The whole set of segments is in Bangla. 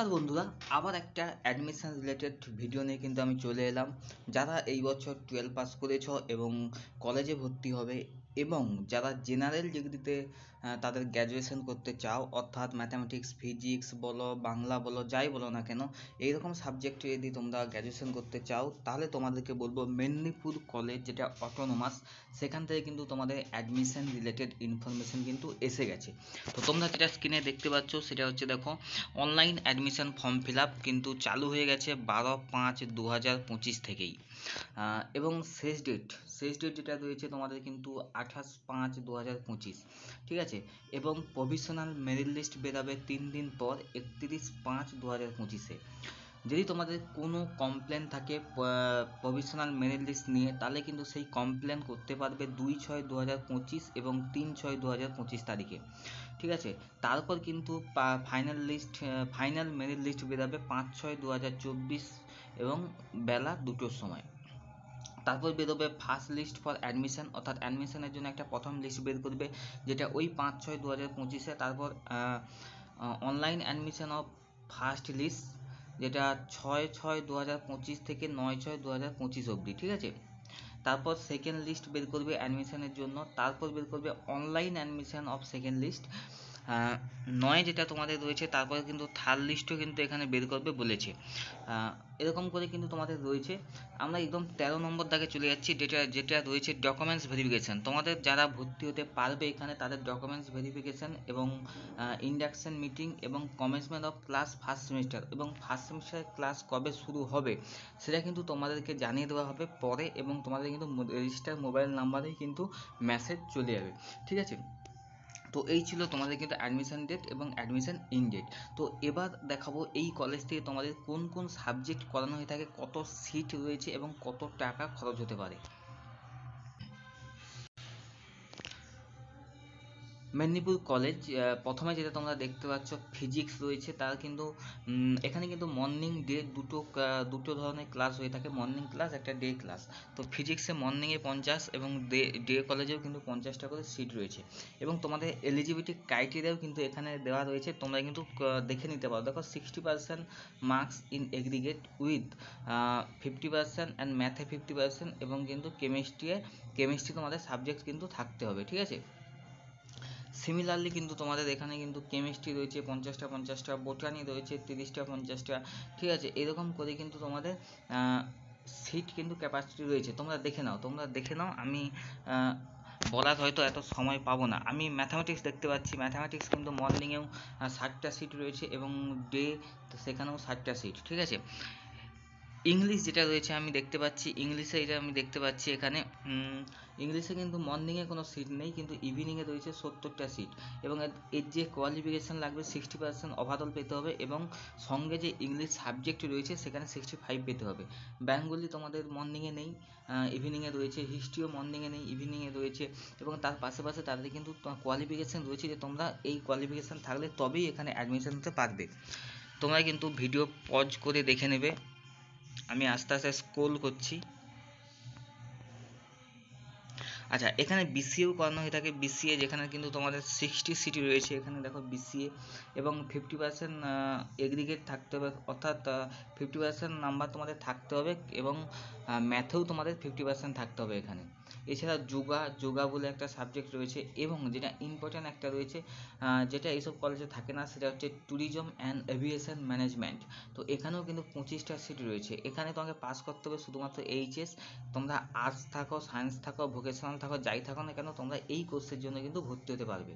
নমস্কার বন্ধুরা, আবার একটা অ্যাডমিশন রিলেটেড ভিডিও নিয়ে কিন্তু আমি চলে এলাম। যারা এই বছর 12 পাস করেছো এবং কলেজে ভর্তি হবে, এবং যারা জেনারেল ডিগ্রিতে তাদের গ্র্যাজুয়েশন করতে চাও, অর্থাৎ ম্যাথামেটিক্স, ফিজিক্স বলো, বাংলা বলো, যাই বলো না কেন, এইরকম সাবজেক্টে যদি তোমরা গ্র্যাজুয়েশন করতে চাও, তাহলে তোমাদেরকে বলবো মেদিনীপুর কলেজ, যেটা অটোনোমাস, সেখান থেকে কিন্তু তোমাদের অ্যাডমিশন রিলেটেড ইনফরমেশন কিন্তু এসে গেছে। তো তোমরা যেটা স্ক্রিনে দেখতে পাচ্ছ সেটা হচ্ছে, দেখো, online admission form fill up কিন্তু চালু হয়ে গেছে 12/5/2025 থেকেই। এবং শেষ ডেট যেটা রয়েছে তোমাদের কিন্তু 28/5/2025, ঠিক আছে। এবং প্রভিশনাল মেরিট লিস্ট বেরাবে 3 দিন পর, 31/5/2025-এ। যদি তোমাদের কোনো কমপ্লেন থাকে প্রভিশনাল মেরিট লিস্ট নিয়ে, তাহলে কিন্তু সেই কমপ্লেন করতে পারবে 2/6/2025 এবং 3/6/2025 তারিখে, ঠিক আছে। তারপর কিন্তু ফাইনাল মেরিট লিস্ট বেরাবে 5/6/2024 এবং বেলা 2টোর সময়। তারপর বেরোবে ফার্স্ট লিস্ট ফর অ্যাডমিশন, অর্থাৎ অ্যাডমিশনের জন্য একটা প্রথম লিস্ট বের করবে, যেটা ওই 5/6/2025-এ। তারপর online admission of first list, যেটা 6/6/2025 থেকে 9/6/2025 অবধি, ঠিক আছে। তারপর সেকেন্ড লিস্ট বের করবে অ্যাডমিশনের জন্য, তারপর বের করবে online admission of second list 9, যেটা তোমাদের রয়েছে। তারপরে কিন্তু থার্ড লিস্টও কিন্তু এখানে বের করবে বলেছে। এরকম করে কিন্তু তোমাদের রয়েছে। আমরা একদম 13 নম্বর দাগে চলে যাচ্ছি, যেটা রয়েছে ডকুমেন্টস ভেরিফিকেশান। তোমাদের যারা ভর্তি হতে পারবে এখানে, তাদের ডকুমেন্টস ভেরিফিকেশান এবং ইন্ডাকশন মিটিং এবং commencement of class first semester, এবং ফার্স্ট সেমিস্টারের ক্লাস কবে শুরু হবে সেটা কিন্তু তোমাদেরকে জানিয়ে দেওয়া হবে পরে, এবং তোমাদের কিন্তু রেজিস্টার মোবাইল নাম্বারেই কিন্তু মেসেজ চলে যাবে, ঠিক আছে। তো এই ছিল তোমাদের কিন্তু অ্যাডমিশন ডেট এবং অ্যাডমিশন ইন ডেট। তো এবার দেখাবো এই কলেজ থেকে তোমাদের কোন কোন সাবজেক্ট করানো হয়ে থাকে, কত সিট রয়েছে এবং কত টাকা খরচ হতে পারে। মেদিনীপুর কলেজ, প্রথমে যেটা তোমরা দেখতে পাচ্ছ ফিজিক্স রয়েছে, তার কিন্তু এখানে কিন্তু মর্নিং ডে দুটো ধরনের ক্লাস হয়ে থাকে, মর্নিং ক্লাস, একটা ডে ক্লাস। তো ফিজিক্সে মর্নিংয়ে 50 এবং ডে কলেজেও কিন্তু 50টা করে সিট রয়েছে। এবং তোমাদের এলিজিবিলিটি ক্রাইটেরিয়াও কিন্তু এখানে দেওয়া রয়েছে, তোমরা কিন্তু দেখে নিতে পারো। দেখো, 60% marks in aggregate with 50% and ম্যাথে 50%, এবং কিন্তু কেমিস্ট্রি তোমাদের সাবজেক্ট কিন্তু থাকতে হবে, ঠিক আছে। সিমিলারলি কিন্তু তোমাদের এখানে কিন্তু কেমিস্ট্রি রয়েছে 50টা, বোটানি রয়েছে 30টা, 50টা, ঠিক আছে। এরকম করে কিন্তু তোমাদের সিট কিন্তু ক্যাপাসিটি রয়েছে। তোমরা দেখে নাও। আমি বলার হয়তো এত সময় পাবো না। আমি ম্যাথামেটিক্স দেখতে পাচ্ছি, ম্যাথামেটিক্স কিন্তু মর্নিংয়েও 60টা সিট রয়েছে এবং ডে সেখানেও 60টা সিট, ঠিক আছে। ইংলিশ যেটা রয়েছে আমি দেখতে পাচ্ছি, এখানে ইংলিশে কিন্তু মর্নিংয়ে কোনো সিট নেই, কিন্তু ইভিনিংয়ে রয়েছে 70টা সিট, এবং এর যে কোয়ালিফিকেশান লাগবে 60% ওভারঅল পেতে হবে, এবং সঙ্গে যে ইংলিশ সাবজেক্ট রয়েছে সেখানে 65 পেতে হবে। বেঙ্গলি তোমাদের মর্নিংয়ে নেই, ইভিনিংয়ে রয়েছে। হিস্ট্রিও মর্নিংয়ে নেই, ইভিনিংয়ে রয়েছে। এবং তার পাশে তাদের কিন্তু কোয়ালিফিকেশান রয়েছে, যে তোমরা এই কোয়ালিফিকেশান থাকলে তবেই এখানে অ্যাডমিশন নিতে পারবে। তোমরা কিন্তু ভিডিও পজ করে দেখে নেবে। আমি আস্তে আস্তে স্ক্রোল করছি। আচ্ছা, এখানে বিসিএও করানো হয়ে থাকে। বিসিএ যেখানে কিন্তু তোমাদের 60 সিট রয়েছে, এখানে দেখো বিসিএ, এবং 50% এগ্রিগেট থাকতে হবে, অর্থাৎ 50% নাম্বার তোমাদের থাকতে হবে, এবং ম্যাথেও তোমাদের 50% থাকতে হবে এখানে। এছাড়া যোগা বলে একটা সাবজেক্ট রয়েছে, এবং যেটা ইম্পর্ট্যান্ট একটা রয়েছে, যেটা এইসব কলেজে থাকে না, সেটা হচ্ছে ট্যুরিজম অ্যান্ড এভিয়েশন ম্যানেজমেন্ট। তো এখানেও কিন্তু 25টা সিট রয়েছে। এখানে তোমাকে পাস করতে হবে শুধুমাত্র এইচএস। তোমরা আর্টস থাকো, সায়েন্স থাকো, ভোকেশনাল থাকো, যাই থাকো না কেন, তোমরা এই কোর্সের জন্য কিন্তু ভর্তি হতে পারবে।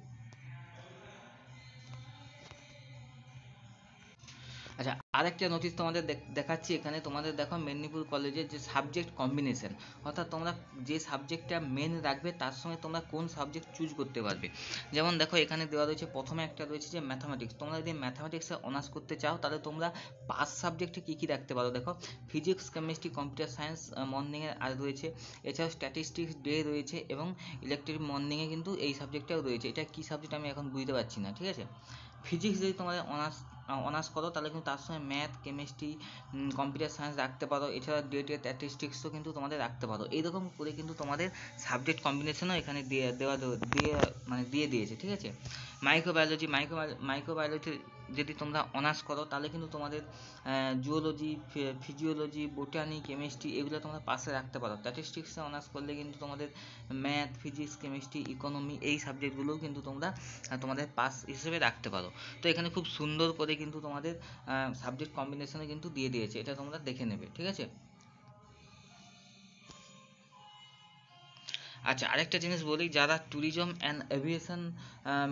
আচ্ছা, আরেকটা নোটিশ তোমাদের দেখাচ্ছি এখানে। তোমাদের দেখো, মেদিনীপুর কলেজের যে সাবজেক্ট কম্বিনেশন, অর্থাৎ তোমরা যে সাবজেক্টটা মেন রাখবে তার সঙ্গে তোমরা কোন সাবজেক্ট চুজ করতে পারবে। যেমন দেখো, এখানে দেওয়া রয়েছে, প্রথমে একটা রয়েছে যে ম্যাথামেটিক্স। তোমরা যদি ম্যাথামেটিক্সে অনার্স করতে চাও, তাহলে তোমরা পাস সাবজেক্টে কী কী রাখতে পারো। দেখো, ফিজিক্স, কেমিস্ট্রি, কম্পিউটার সায়েন্স মর্নিংয়ে আর রয়েছে। এছাড়াও স্ট্যাটিস্টিক্স ডে রয়েছে, এবং ইলেকট্রিক মর্নিংয়ে কিন্তু এই সাবজেক্টটাও রয়েছে। এটা কী সাবজেক্ট আমি এখন বুঝতে পারছি না, ঠিক আছে। ফিজিক্স যদি তোমাদের অনার্স করো, তাহলে কিন্তু তার সঙ্গে ম্যাথ, কেমিস্ট্রি, কম্পিউটার সায়েন্স রাখতে পারো। এছাড়া ডেটা স্ট্যাটিস্টিক্সও কিন্তু তোমাদের রাখতে পারো। এইরকম করে কিন্তু তোমাদের সাবজেক্ট কম্বিনেশনও এখানে দিয়ে দিয়েছে, ঠিক আছে। মাইক্রোবায়োলজি যদি তোমরা অনার্স করো তাহলে কিন্তু তোমাদের জুওলজি, ফিজিওলজি, বোটানি, কেমিস্ট্রি এগুলো তোমরা পাশে রাখতে পারো। স্ট্যাটিস্টিক্সে অনার্স করলে কিন্তু তোমাদের ম্যাথ, ফিজিক্স, কেমিস্ট্রি, ইকোনমি এই সাবজেক্টগুলোও কিন্তু তোমরা তোমাদের পাস হিসেবে রাখতে পারো। তো এখানে খুব সুন্দর করে কিন্তু তোমাদের সাবজেক্ট কম্বিনেশনে কিন্তু দিয়ে দিয়েছে, এটা তোমরা দেখে নেবে, ঠিক আছে। আচ্ছা, আরেকটা জিনিস বলি, যারা ট্যুরিজম অ্যান্ড এভিয়েশন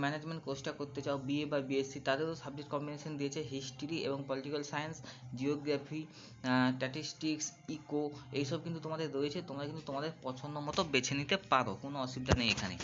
ম্যানেজমেন্ট কোর্সটা করতে চাও, বিএ বা বিএসসি, তাদেরও সাবজেক্ট কম্বিনেশন দিয়েছে হিস্ট্রি এবং political science, geography, statistics, eco, এইসব কিন্তু তোমাদের রয়েছে। তোমরা কিন্তু তোমাদের পছন্দ মতো বেছে নিতে পারো, কোনো অসুবিধা নেই এখানে।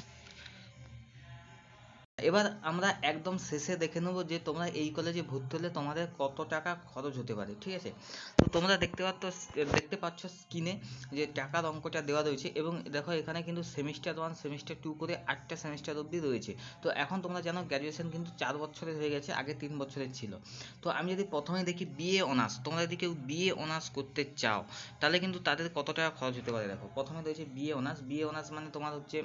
এবার আমরা একদম শেষে দেখে নেবো যে তোমরা এই কলেজে ভর্তি হলে তোমাদের কত টাকা খরচ হতে পারে, ঠিক আছে। তো তোমরা দেখতে পাচ্ছ স্ক্রিনে যে টাকার অঙ্কটা দেওয়া রয়েছে, এবং দেখো এখানে কিন্তু সেমিস্টার 1, সেমিস্টার 2 করে 8টা সেমিস্টার অবধি রয়েছে। তো এখন তোমরা জানো গ্র্যাজুয়েশন কিন্তু 4 বছরের হয়ে গেছে, আগে 3 বছরের ছিল। তো আমি যদি প্রথমে দেখি বিএ অনার্স, তোমরা যদি কেউ বিএ অনার্স করতে চাও তাহলে কিন্তু তাদের কত টাকা খরচ হতে পারে। দেখো প্রথমে রয়েছে বিএ অনার্স মানে তোমার হচ্ছে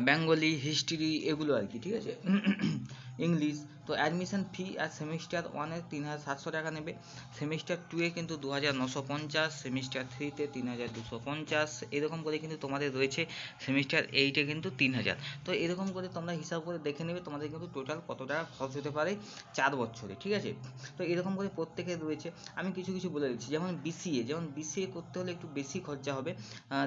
বেঙ্গলি, হিস্ট্রি এগুলো আর কি, ঠিক আছে, ইংলিশ। তো অ্যাডমিশন ফি আর সেমিস্টার 1-এ 3,700 টাকা নেবে, সেমিস্টার 2-এ কিন্তু 2,950, সেমিস্টার 3-তে 3,250, এরকম করে কিন্তু তোমাদের রয়েছে, সেমিস্টার 8-এ কিন্তু 3,000। তো এরকম করে তোমরা হিসাব করে দেখে নেবে তোমাদের কিন্তু টোটাল কত টাকা খরচ হতে পারে 4 বছরে, ঠিক আছে। তো এরকম করে প্রত্যেকের রয়েছে, আমি কিছু কিছু বলে দিচ্ছি। যেমন বিসিএ করতে হলে একটু বেশি খরচা হবে।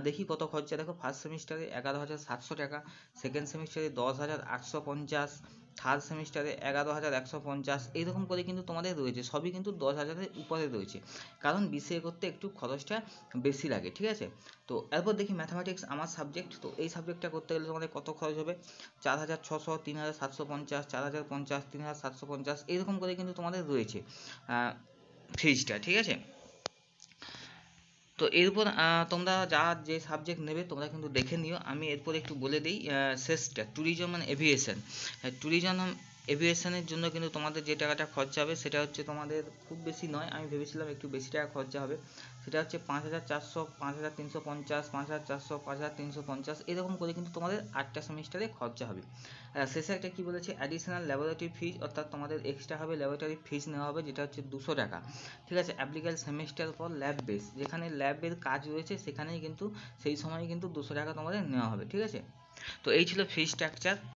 দেখি কত খরচা, দেখো ফার্স্ট সেমিস্টারে 11,700 টাকা, সেকেন্ড সেমিস্টারে 10,850, থার্ড সেমিস্টারে 11,150, এইরকম করে কিন্তু তোমাদের রয়েছে, সবই কিন্তু 10,000-এর উপরে রয়েছে, কারণ বিসিএ করতে একটু খরচটা বেশি লাগে, ঠিক আছে। তো এরপর দেখি ম্যাথামেটিক্স, আমার সাবজেক্ট। তো এই সাবজেক্টটা করতে গেলে তোমাদের কত খরচ হবে, 4,600, 3,750, 4,050, 3,750, এইরকম করে কিন্তু তোমাদের রয়েছে ফিজটা, ঠিক আছে। তো এরপর তোমরা যে সাবজেক্ট নেবে তোমরা কিন্তু দেখে নিও। আমি এরপর একটু বলে দিই শেষটা, ট্যুরিজম অ্যান্ড এভিয়েশন। ট্যুরিজম এভিয়েশনের জন্য কিন্তু তোমাদের যে টাকাটা খরচা হবে সেটা হচ্ছে তোমাদের খুব বেশি নয়, আমি ভেবেছিলাম একটু বেশি টাকা খরচা হবে। সেটা হচ্ছে 5,400, 5,350, 5,400, 5,350, এরকম করে কিন্তু তোমাদের 8টা সেমিস্টারে খরচা হবে। শেষে একটা কী বলেছে, অ্যাডিশনাল ল্যাবরেটরি ফিজ, অর্থাৎ তোমাদের এক্সট্রা হবে ল্যাবরেটরি ফিজ নেওয়া হবে, যেটা হচ্ছে 200 টাকা, ঠিক আছে। অ্যাপ্লিক্যাল সেমিস্টার পর ল্যাব বেস, যেখানে ল্যাবের কাজ রয়েছে সেখানেই কিন্তু সেই সময় কিন্তু 200 টাকা তোমাদের নেওয়া হবে, ঠিক আছে। তো এই ছিল ফি স্ট্রাকচার।